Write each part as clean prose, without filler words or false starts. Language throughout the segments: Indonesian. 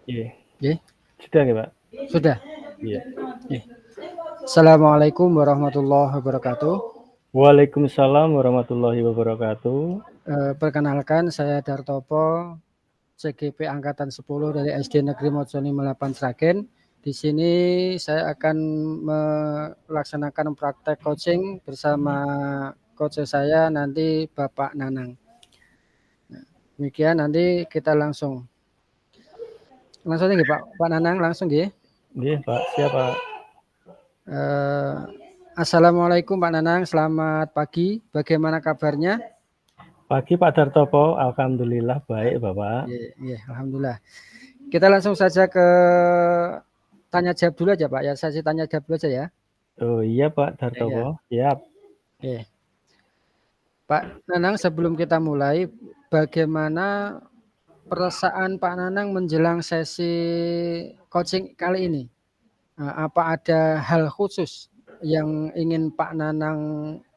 Iya. Nggih, Sudah ya, Pak? sudah? Iya. Nggih. Assalamualaikum warahmatullahi wabarakatuh. Waalaikumsalam warahmatullahi wabarakatuh. Perkenalkan saya Dartopo, CGP angkatan 10 dari SD Negeri Mojoni 8 Sragen. Di sini saya akan melaksanakan praktek coaching bersama coach saya nanti Bapak Nanang. Nah, demikian nanti kita langsung nih Pak Nanang langsung nggih. Nggih, Pak. Siap, Pak. Assalamualaikum Pak Nanang, selamat pagi. Bagaimana kabarnya? Pagi Pak Dartopo, alhamdulillah baik, Bapak. Iya, alhamdulillah. Kita langsung saja ke tanya jawab dulu aja Pak ya. Saya tanya jawab dulu aja ya. Oh iya Pak Dartopo, siap. Oke. Pak Nanang, sebelum kita mulai, bagaimana perasaan Pak Nanang menjelang sesi coaching kali ini? Apa ada hal khusus yang ingin Pak Nanang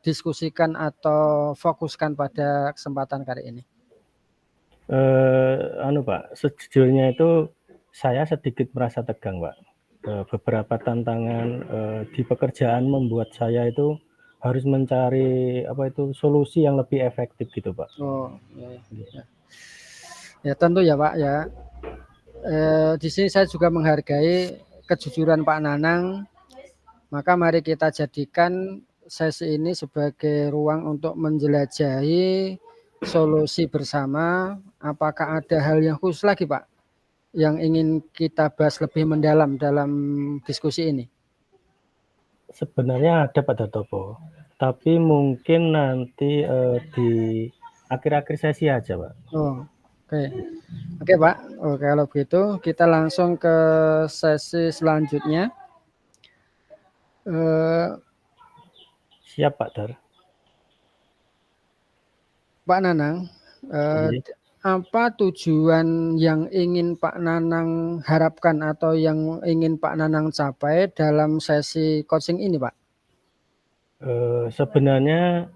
diskusikan atau fokuskan pada kesempatan kali ini? Pak, sejujurnya itu saya sedikit merasa tegang, Pak. Beberapa tantangan di pekerjaan membuat saya itu harus mencari solusi yang lebih efektif gitu, Pak. Oh, ya. Ya tentu ya Pak ya. Di sini saya juga menghargai kejujuran Pak Nanang. Maka mari kita jadikan sesi ini sebagai ruang untuk menjelajahi solusi bersama. Apakah ada hal yang khusus lagi Pak yang ingin kita bahas lebih mendalam dalam diskusi ini? Sebenarnya ada Pak Dartopo, tapi mungkin nanti di akhir-akhir sesi aja, Pak. Oh, oke Pak. Oke, kalau begitu kita langsung ke sesi selanjutnya. Siap Pak Dar. Pak Nanang, apa tujuan yang ingin Pak Nanang harapkan atau yang ingin Pak Nanang capai dalam sesi coaching ini, Pak? Sebenarnya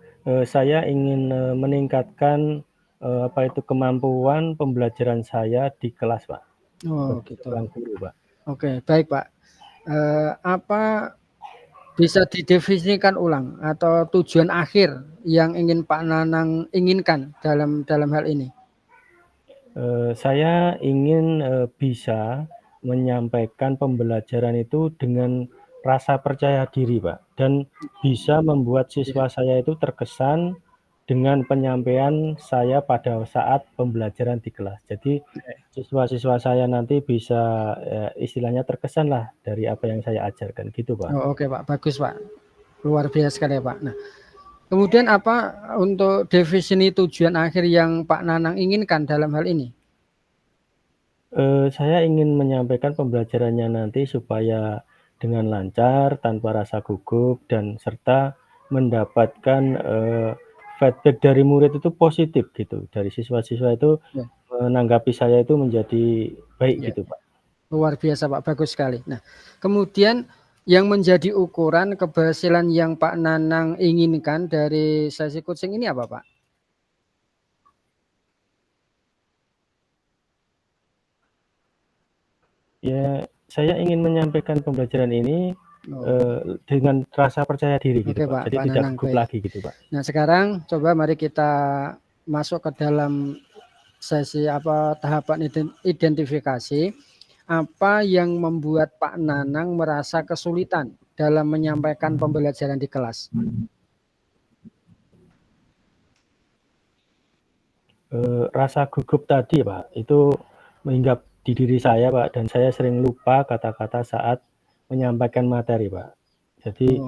saya ingin meningkatkan kemampuan pembelajaran saya di kelas, Pak. Oh, gitu. Guru, Pak. Oke, baik, Pak. Apa bisa didefinisikan ulang atau tujuan akhir yang ingin Pak Nanang inginkan dalam hal ini? Saya ingin bisa menyampaikan pembelajaran itu dengan rasa percaya diri, Pak, dan bisa membuat siswa saya itu terkesan dengan penyampaian saya pada saat pembelajaran di kelas. Jadi siswa-siswa saya nanti bisa istilahnya terkesan lah dari apa yang saya ajarkan gitu, Pak. Oh, oke, Pak. Bagus, Pak. Luar biasa sekali, Pak. Nah, kemudian apa untuk definisi tujuan akhir yang Pak Nanang inginkan dalam hal ini? Saya ingin menyampaikan pembelajarannya nanti supaya dengan lancar, tanpa rasa gugup, dan serta mendapatkan feedback dari murid itu positif gitu. Dari siswa-siswa itu menanggapi saya itu menjadi baik gitu, Pak. Luar biasa, Pak. Bagus sekali. Nah, kemudian yang menjadi ukuran keberhasilan yang Pak Nanang inginkan dari sesi coaching ini apa, Pak? Ya, saya ingin menyampaikan pembelajaran ini dengan rasa percaya diri gitu, Pak. Jadi Pak tidak Nanang, gugup lagi gitu, Pak. Nah, sekarang coba mari kita masuk ke dalam sesi tahapan identifikasi. Apa yang membuat Pak Nanang merasa kesulitan dalam menyampaikan pembelajaran di kelas? Rasa gugup tadi, Pak, itu menginggap di diri saya, Pak, dan saya sering lupa kata-kata saat menyampaikan materi, Pak. Jadi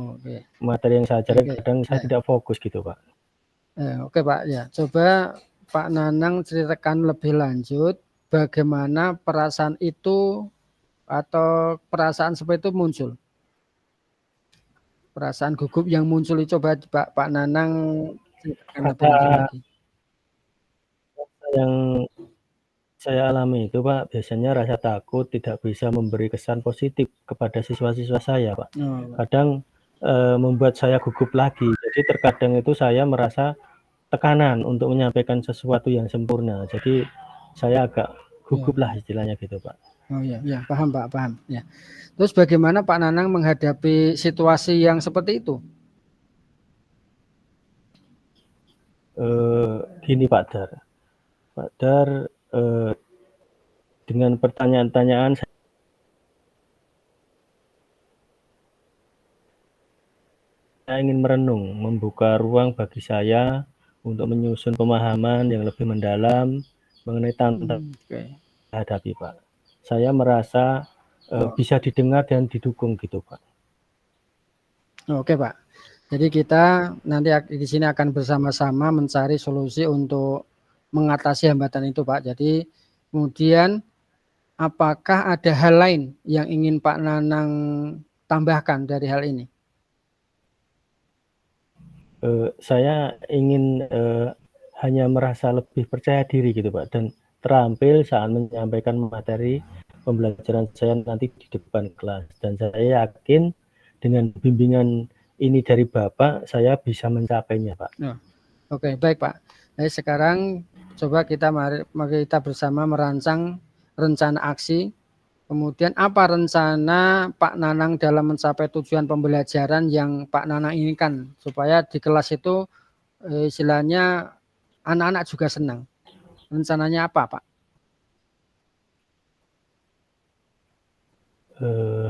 materi yang saya ajarkan kadang saya tidak fokus gitu, Pak. Oke, Pak, ya. Coba Pak Nanang ceritakan lebih lanjut bagaimana perasaan itu atau perasaan seperti itu muncul. Perasaan gugup yang muncul itu coba Pak Nanang ceritakan lebih lanjut lagi. Yang saya alami itu, Pak, biasanya rasa takut tidak bisa memberi kesan positif kepada siswa-siswa saya, Pak. Kadang membuat saya gugup lagi. Jadi terkadang itu saya merasa tekanan untuk menyampaikan sesuatu yang sempurna. Jadi saya agak gugup lah istilahnya gitu, Pak. Oh ya, ya paham Pak, paham. Ya. Terus bagaimana Pak Nanang menghadapi situasi yang seperti itu? Gini Pak Dar, dengan pertanyaan-pertanyaan saya ingin merenung, membuka ruang bagi saya untuk menyusun pemahaman yang lebih mendalam mengenai tantangan hadapi, Pak. Saya merasa bisa didengar dan didukung gitu, Pak. Oke, Pak. Jadi kita nanti di sini akan bersama-sama mencari solusi untuk mengatasi hambatan itu, Pak. Jadi kemudian apakah ada hal lain yang ingin Pak Nanang tambahkan dari hal ini? Saya ingin hanya merasa lebih percaya diri gitu Pak, dan terampil saat menyampaikan materi pembelajaran saya nanti di depan kelas. Dan saya yakin dengan bimbingan ini dari Bapak, saya bisa mencapainya Pak. Oke, baik Pak. Jadi sekarang coba mari kita bersama merancang rencana aksi. Kemudian apa rencana Pak Nanang dalam mencapai tujuan pembelajaran yang Pak Nanang inginkan supaya di kelas itu istilahnya anak-anak juga senang. Rencananya apa, Pak?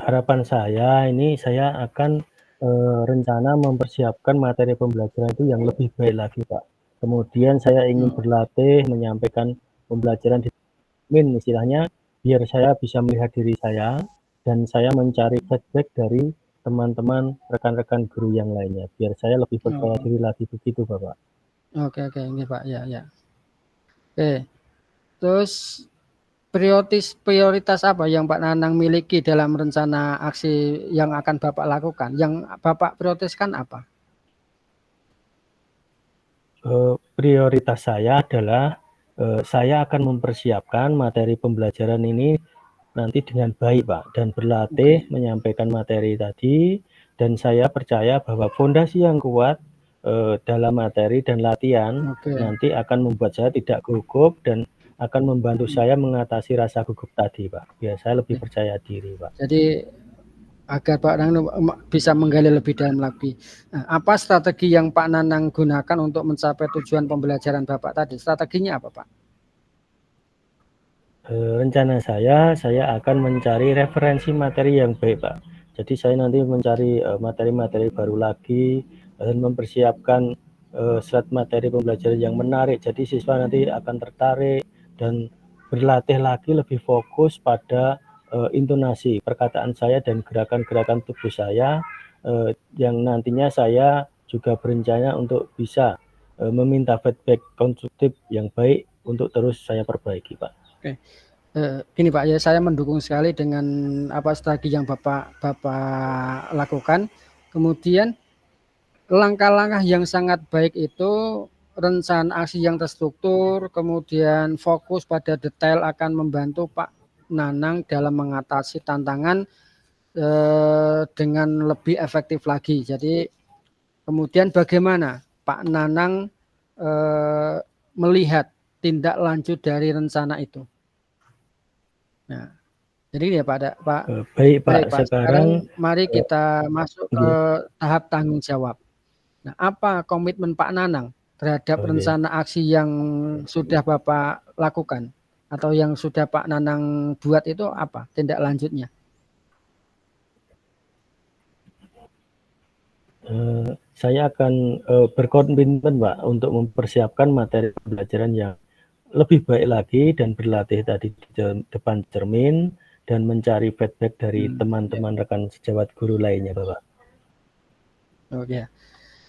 Harapan saya ini saya akan rencana mempersiapkan materi pembelajaran itu yang lebih baik lagi Pak. Kemudian saya ingin berlatih menyampaikan pembelajaran di istilahnya biar saya bisa melihat diri saya dan saya mencari feedback dari teman-teman rekan-rekan guru yang lainnya biar saya lebih percaya diri lagi begitu Bapak. Oke ini Pak ya. Oke. Terus prioritas apa yang Pak Nanang miliki dalam rencana aksi yang akan Bapak lakukan? Yang Bapak prioritaskan apa? Prioritas saya adalah saya akan mempersiapkan materi pembelajaran ini nanti dengan baik Pak dan berlatih menyampaikan materi tadi, dan saya percaya bahwa fondasi yang kuat dalam materi dan latihan nanti akan membuat saya tidak gugup dan akan membantu saya mengatasi rasa gugup tadi Pak, biar saya lebih percaya diri Pak. Jadi agar Pak Nanang bisa menggali lebih dalam lagi. Nah, apa strategi yang Pak Nanang gunakan untuk mencapai tujuan pembelajaran Bapak tadi? Strateginya apa Pak? Rencana saya akan mencari referensi materi yang baik Pak. Jadi saya nanti mencari materi-materi baru lagi dan mempersiapkan slide materi pembelajaran yang menarik. Jadi siswa nanti akan tertarik dan berlatih lagi lebih fokus pada intonasi perkataan saya dan gerakan-gerakan tubuh saya yang nantinya saya juga berencana untuk bisa meminta feedback konstruktif yang baik untuk terus saya perbaiki Pak. Oke. Gini Pak ya, saya mendukung sekali dengan apa strategi yang Bapak lakukan. Kemudian langkah-langkah yang sangat baik itu rencana aksi yang terstruktur, kemudian fokus pada detail akan membantu Pak Nanang dalam mengatasi tantangan dengan lebih efektif lagi. Jadi kemudian bagaimana Pak Nanang melihat tindak lanjut dari rencana itu? Nah, jadi ya Pak. Baik Pak, Sekarang mari kita masuk ke tahap tanggung jawab. Nah, apa komitmen Pak Nanang terhadap rencana aksi yang sudah Bapak lakukan atau yang sudah Pak Nanang buat itu apa tindak lanjutnya? Saya akan berkomitmen Pak untuk mempersiapkan materi pembelajaran yang lebih baik lagi dan berlatih tadi di depan cermin dan mencari feedback dari teman-teman rekan sejawat guru lainnya Bapak. Oke.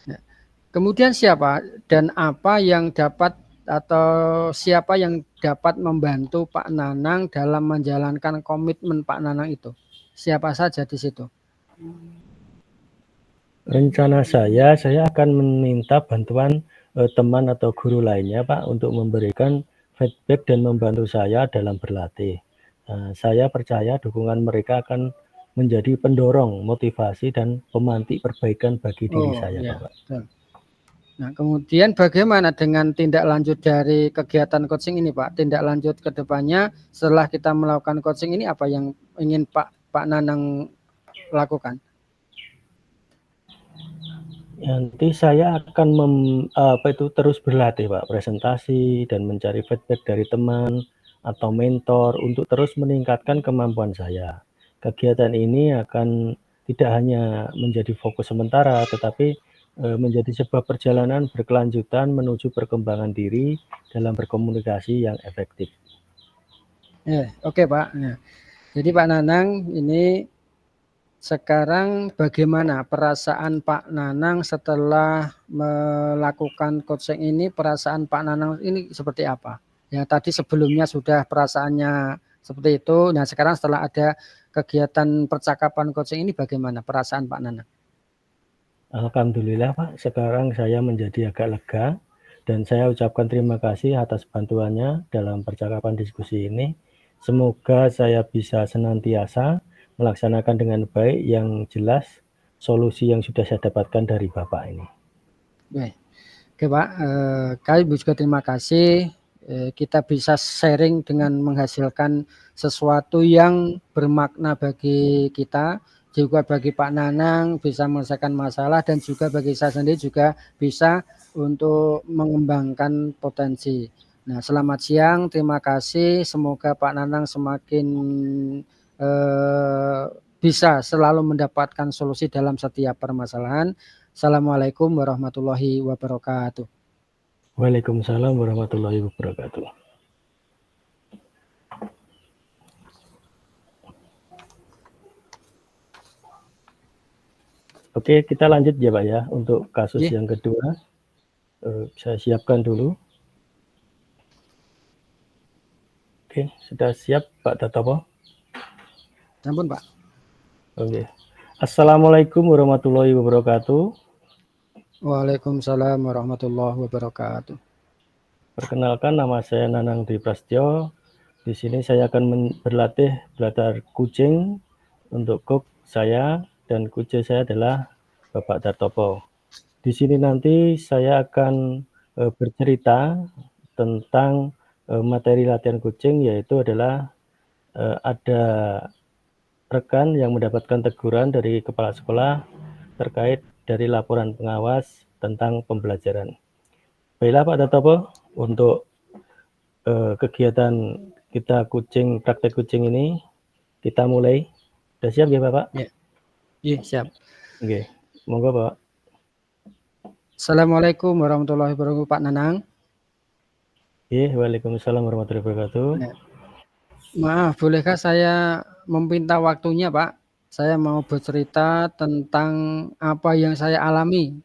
Nah, kemudian siapa dan apa yang dapat atau siapa yang dapat membantu Pak Nanang dalam menjalankan komitmen Pak Nanang itu? Siapa saja di situ? Rencana saya akan meminta bantuan teman atau guru lainnya Pak untuk memberikan feedback dan membantu saya dalam berlatih. Saya percaya dukungan mereka akan menjadi pendorong, motivasi dan pemantik perbaikan bagi diri saya Bapak. Nah, kemudian bagaimana dengan tindak lanjut dari kegiatan coaching ini, Pak? Tindak lanjut ke depannya setelah kita melakukan coaching ini apa yang ingin Pak Nanang lakukan? Nanti saya akan terus berlatih Pak, presentasi dan mencari feedback dari teman atau mentor untuk terus meningkatkan kemampuan saya. Kegiatan ini akan tidak hanya menjadi fokus sementara, tetapi menjadi sebuah perjalanan berkelanjutan menuju perkembangan diri dalam berkomunikasi yang efektif. Oke Pak. Nah, jadi Pak Nanang ini sekarang bagaimana perasaan Pak Nanang setelah melakukan coaching ini? Perasaan Pak Nanang ini seperti apa? Ya tadi sebelumnya sudah perasaannya seperti itu. Nah sekarang setelah ada kegiatan percakapan coaching ini bagaimana perasaan Pak Nanang? Alhamdulillah Pak, sekarang saya menjadi agak lega dan saya ucapkan terima kasih atas bantuannya dalam percakapan diskusi ini. Semoga saya bisa senantiasa melaksanakan dengan baik yang jelas solusi yang sudah saya dapatkan dari Bapak ini. Oke Pak, kami juga terima kasih kita bisa sharing dengan menghasilkan sesuatu yang bermakna bagi kita, juga bagi Pak Nanang bisa menyelesaikan masalah dan juga bagi saya sendiri juga bisa untuk mengembangkan potensi. Nah, selamat siang, terima kasih. Semoga Pak Nanang semakin bisa selalu mendapatkan solusi dalam setiap permasalahan. Assalamualaikum warahmatullahi wabarakatuh. Waalaikumsalam warahmatullahi wabarakatuh. Oke, kita lanjut ya Pak ya untuk kasus yang kedua. Saya siapkan dulu. Oke, sudah siap Pak Datopo? Ampun Pak. Oke. Assalamualaikum warahmatullahi wabarakatuh. Waalaikumsalam warahmatullahi wabarakatuh. Perkenalkan, nama saya Nanang Dwi Prasetyo. Di sini saya akan berlatih belajar kucing untuk coach saya dan coach saya adalah Bapak Dartopo. Di sini nanti saya akan bercerita tentang materi latihan kucing, yaitu adalah ada rekan yang mendapatkan teguran dari kepala sekolah terkait dari laporan pengawas tentang pembelajaran. Baiklah Pak Dartopo, untuk kegiatan kita praktek kucing ini kita mulai. Sudah siap ya Bapak? Iya, siap. Oke, monggo Pak. Assalamualaikum warahmatullahi wabarakatuh Pak Nanang. Iya, waalaikumsalam warahmatullahi wabarakatuh. Maaf, bolehkah saya meminta waktunya Pak? Saya mau bercerita tentang apa yang saya alami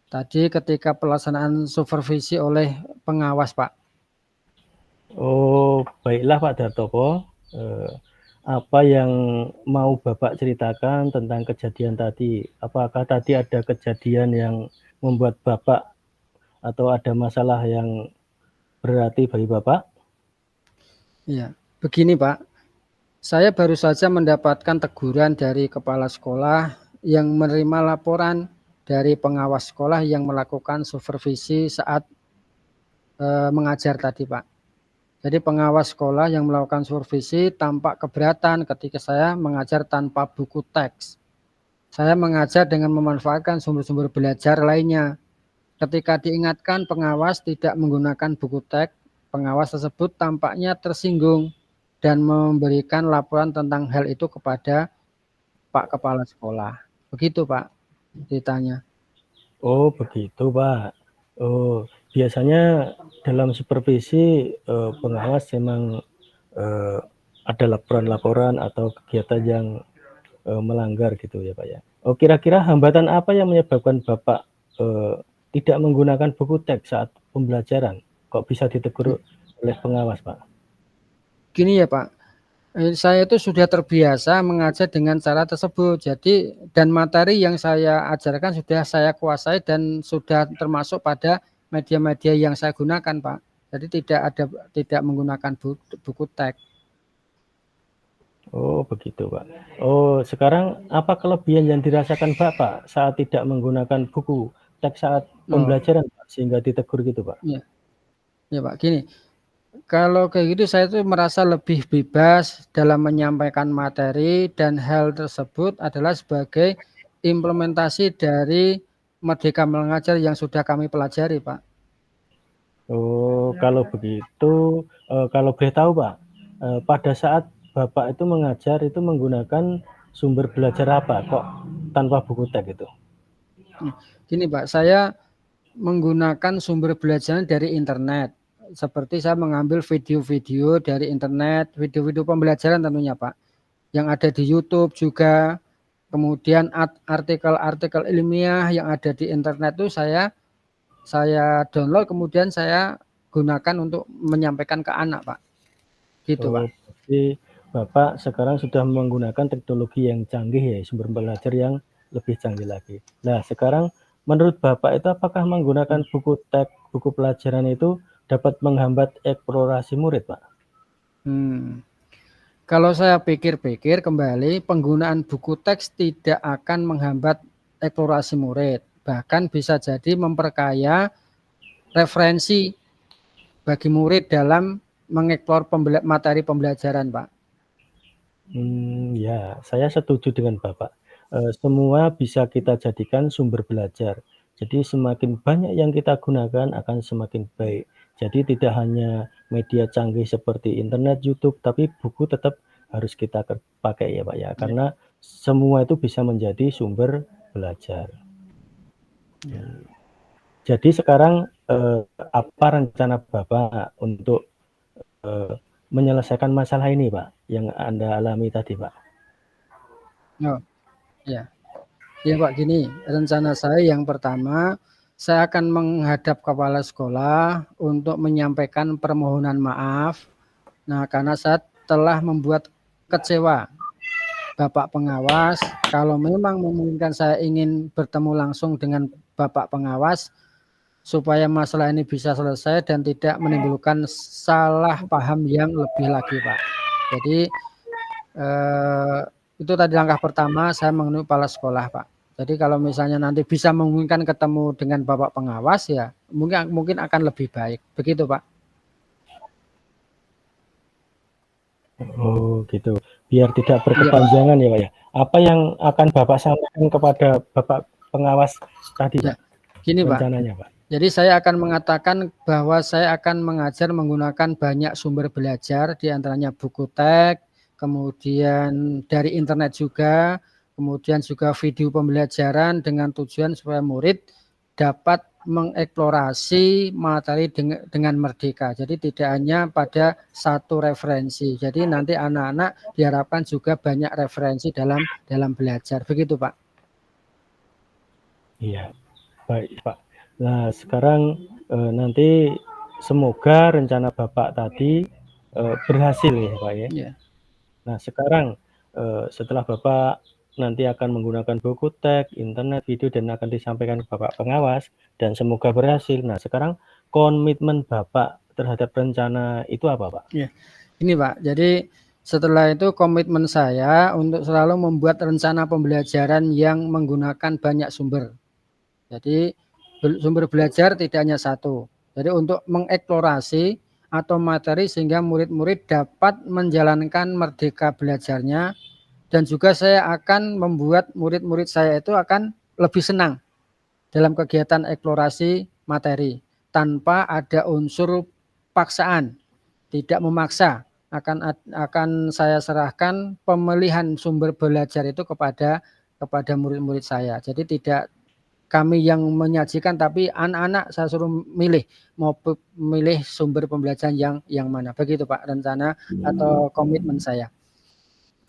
tadi ketika pelaksanaan supervisi oleh pengawas Pak. Oh, baiklah Pak Dartopo. Apa yang mau Bapak ceritakan tentang kejadian tadi? Apakah tadi ada kejadian yang membuat Bapak atau ada masalah yang berarti bagi Bapak? Iya, begini Pak. Saya baru saja mendapatkan teguran dari kepala sekolah yang menerima laporan dari pengawas sekolah yang melakukan supervisi saat mengajar tadi Pak. Jadi pengawas sekolah yang melakukan supervisi tampak keberatan ketika saya mengajar tanpa buku teks. Saya mengajar dengan memanfaatkan sumber-sumber belajar lainnya. Ketika diingatkan pengawas tidak menggunakan buku teks, pengawas tersebut tampaknya tersinggung dan memberikan laporan tentang hal itu kepada Pak Kepala Sekolah. Begitu Pak ceritanya. Oh begitu Pak. Oh, biasanya dalam supervisi pengawas memang ada laporan-laporan atau kegiatan yang melanggar gitu ya Pak ya. Oh, kira-kira hambatan apa yang menyebabkan Bapak tidak menggunakan buku teks saat pembelajaran? Kok bisa ditegur oleh pengawas Pak? Gini ya Pak, saya itu sudah terbiasa mengajar dengan cara tersebut. Jadi dan materi yang saya ajarkan sudah saya kuasai dan sudah termasuk pada media-media yang saya gunakan, Pak. Jadi tidak menggunakan buku teks. Oh begitu Pak. Oh sekarang apa kelebihan yang dirasakan Bapak saat tidak menggunakan buku teks saat Oh, pembelajaran, Pak, sehingga ditegur gitu, Pak? iya. Ya, Pak, gini, kalau kayak gitu saya tuh merasa lebih bebas dalam menyampaikan materi dan hal tersebut adalah sebagai implementasi dari Merdeka Mengajar yang sudah kami pelajari, Pak. Oh, kalau begitu, kalau boleh tahu, Pak, pada saat Bapak itu mengajar itu menggunakan sumber belajar apa kok tanpa buku teks itu? Gini, Pak, saya menggunakan sumber belajar dari internet. Seperti saya mengambil video-video dari internet, video-video pembelajaran tentunya, Pak, yang ada di YouTube juga. Kemudian artikel-artikel ilmiah yang ada di internet itu saya download, kemudian saya gunakan untuk menyampaikan ke anak, Pak. Gitu, Pak. Oh, berarti Bapak sekarang sudah menggunakan teknologi yang canggih ya, sumber belajar yang lebih canggih lagi. Nah, sekarang menurut Bapak itu apakah menggunakan buku teks, buku pelajaran itu dapat menghambat eksplorasi murid, Pak? Kalau saya pikir-pikir kembali, penggunaan buku teks tidak akan menghambat eksplorasi murid, bahkan bisa jadi memperkaya referensi bagi murid dalam mengeksplor materi pembelajaran, Pak. Ya, saya setuju dengan Bapak. Semua bisa kita jadikan sumber belajar. Jadi semakin banyak yang kita gunakan akan semakin baik. Jadi tidak hanya media canggih seperti internet, YouTube, tapi buku tetap harus kita pakai ya, Pak, ya. Karena semua itu bisa menjadi sumber belajar. Jadi sekarang, apa rencana Bapak untuk, menyelesaikan masalah ini, Pak, yang Anda alami tadi, Pak? Oh, ya. Ya, Pak, gini, rencana saya yang pertama, saya akan menghadap kepala sekolah untuk menyampaikan permohonan maaf. Nah, karena saya telah membuat kecewa Bapak pengawas. Kalau memang memungkinkan saya ingin bertemu langsung dengan Bapak pengawas supaya masalah ini bisa selesai dan tidak menimbulkan salah paham yang lebih lagi, Pak. Jadi itu tadi langkah pertama saya menemui kepala sekolah, Pak. Jadi kalau misalnya nanti bisa memungkinkan ketemu dengan Bapak pengawas ya mungkin akan lebih baik. Begitu, Pak. Oh, gitu. Biar tidak Iya, Pak. berkepanjangan ya, Pak, ya. Apa yang akan Bapak sampaikan kepada Bapak pengawas tadi, Ya, Pak, gini, Pak. rencananya, Pak? Jadi saya akan mengatakan bahwa saya akan mengajar menggunakan banyak sumber belajar, di antaranya buku teks, kemudian dari internet juga, kemudian juga video pembelajaran dengan tujuan supaya murid dapat mengeksplorasi materi dengan merdeka. Jadi tidak hanya pada satu referensi. Jadi nanti anak-anak diharapkan juga banyak referensi dalam belajar. Begitu, Pak. Iya, baik, Pak. Nah, sekarang, nanti semoga rencana Bapak tadi, berhasil ya, Pak, ya. Ya. Nah, sekarang, setelah Bapak nanti akan menggunakan buku teks, internet, video, dan akan disampaikan ke Bapak pengawas dan semoga berhasil. Nah, sekarang komitmen Bapak terhadap rencana itu apa, Pak? Ya. Ini, Pak, jadi setelah itu komitmen saya untuk selalu membuat rencana pembelajaran yang menggunakan banyak sumber. Jadi sumber belajar tidak hanya satu. Jadi untuk mengeksplorasi atau materi sehingga murid-murid dapat menjalankan merdeka belajarnya dan juga saya akan membuat murid-murid saya itu akan lebih senang dalam kegiatan eksplorasi materi tanpa ada unsur paksaan, tidak memaksa. Akan saya serahkan pemilihan sumber belajar itu kepada murid-murid saya. Jadi tidak kami yang menyajikan, tapi anak-anak saya suruh milih mau milih sumber pembelajaran yang mana. Begitu, Pak, rencana atau komitmen saya.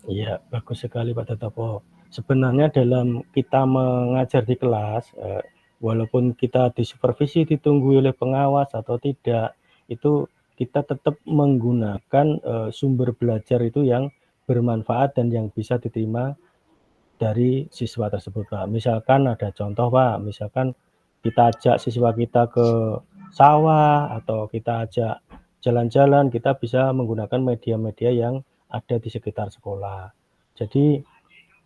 Iya, bagus sekali, Pak Tatopo. Sebenarnya dalam kita mengajar di kelas, walaupun kita disupervisi, ditunggu oleh pengawas atau tidak, itu kita tetap menggunakan, sumber belajar itu yang bermanfaat dan yang bisa diterima dari siswa tersebut, Pak. Misalkan ada contoh, Pak, misalkan kita ajak siswa kita ke sawah atau kita ajak jalan-jalan, kita bisa menggunakan media-media yang ada di sekitar sekolah. Jadi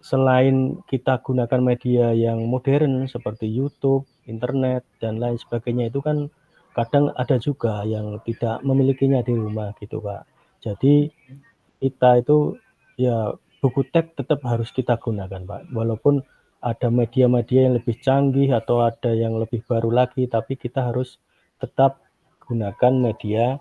selain kita gunakan media yang modern seperti YouTube, internet dan lain sebagainya itu kan kadang ada juga yang tidak memilikinya di rumah gitu, Pak. Jadi kita itu ya buku teks tetap harus kita gunakan, Pak. Walaupun ada media-media yang lebih canggih atau ada yang lebih baru lagi, tapi kita harus tetap gunakan media,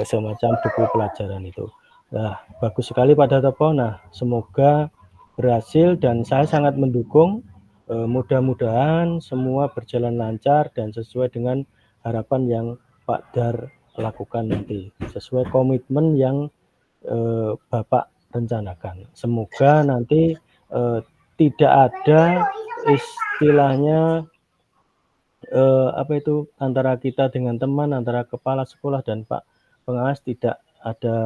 semacam buku pelajaran itu. Nah, bagus sekali Pak Datopo. Nah, semoga berhasil dan saya sangat mendukung, mudah-mudahan semua berjalan lancar dan sesuai dengan harapan yang Pak Dar lakukan nanti, sesuai komitmen yang Bapak rencanakan. Semoga nanti, tidak ada istilahnya, apa itu, antara kita dengan teman, antara kepala sekolah dan Pak pengawas tidak ada,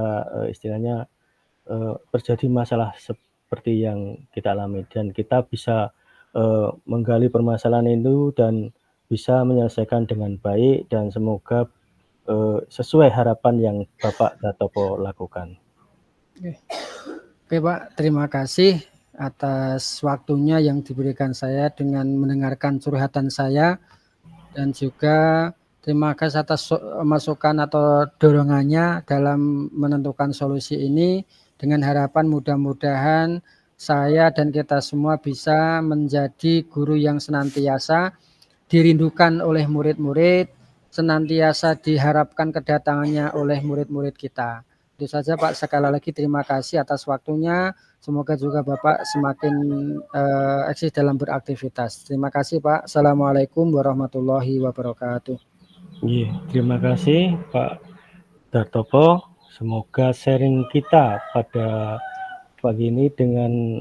istilahnya, terjadi masalah seperti yang kita alami dan kita bisa, menggali permasalahan itu dan bisa menyelesaikan dengan baik dan semoga, sesuai harapan yang Bapak Datopo lakukan. Oke Pak, terima kasih atas waktunya yang diberikan saya dengan mendengarkan curhatan saya dan juga terima kasih atas masukan atau dorongannya dalam menentukan solusi ini dengan harapan mudah-mudahan saya dan kita semua bisa menjadi guru yang senantiasa dirindukan oleh murid-murid, senantiasa diharapkan kedatangannya oleh murid-murid kita. Itu saja Pak, sekali lagi terima kasih atas waktunya. Semoga juga Bapak semakin eksis dalam beraktivitas. Terima kasih Pak. Assalamualaikum warahmatullahi wabarakatuh. Iya, terima kasih Pak Dartopo. Semoga sharing kita pada pagi ini dengan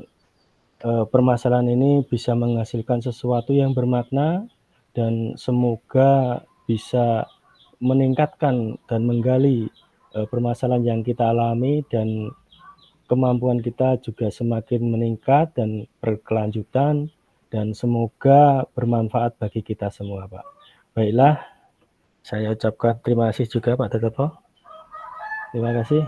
permasalahan ini bisa menghasilkan sesuatu yang bermakna dan semoga bisa meningkatkan dan menggali permasalahan yang kita alami dan kemampuan kita juga semakin meningkat dan berkelanjutan dan semoga bermanfaat bagi kita semua, Pak. Baiklah, saya ucapkan terima kasih juga Pak Datopo. Terima kasih.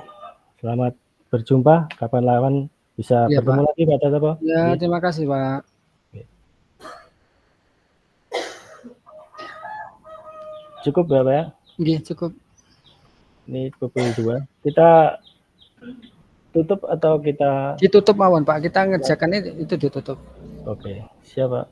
Selamat berjumpa kapan-kapan bisa Ya, bertemu Pak. lagi Pak Datopo. Ya, terima kasih Pak. Cukup ya Pak ya? Oke, cukup. Ini pukul 2. Kita tutup atau kita ditutup mawon Pak, kita ngerjakan itu ditutup. Oke, siap Pak.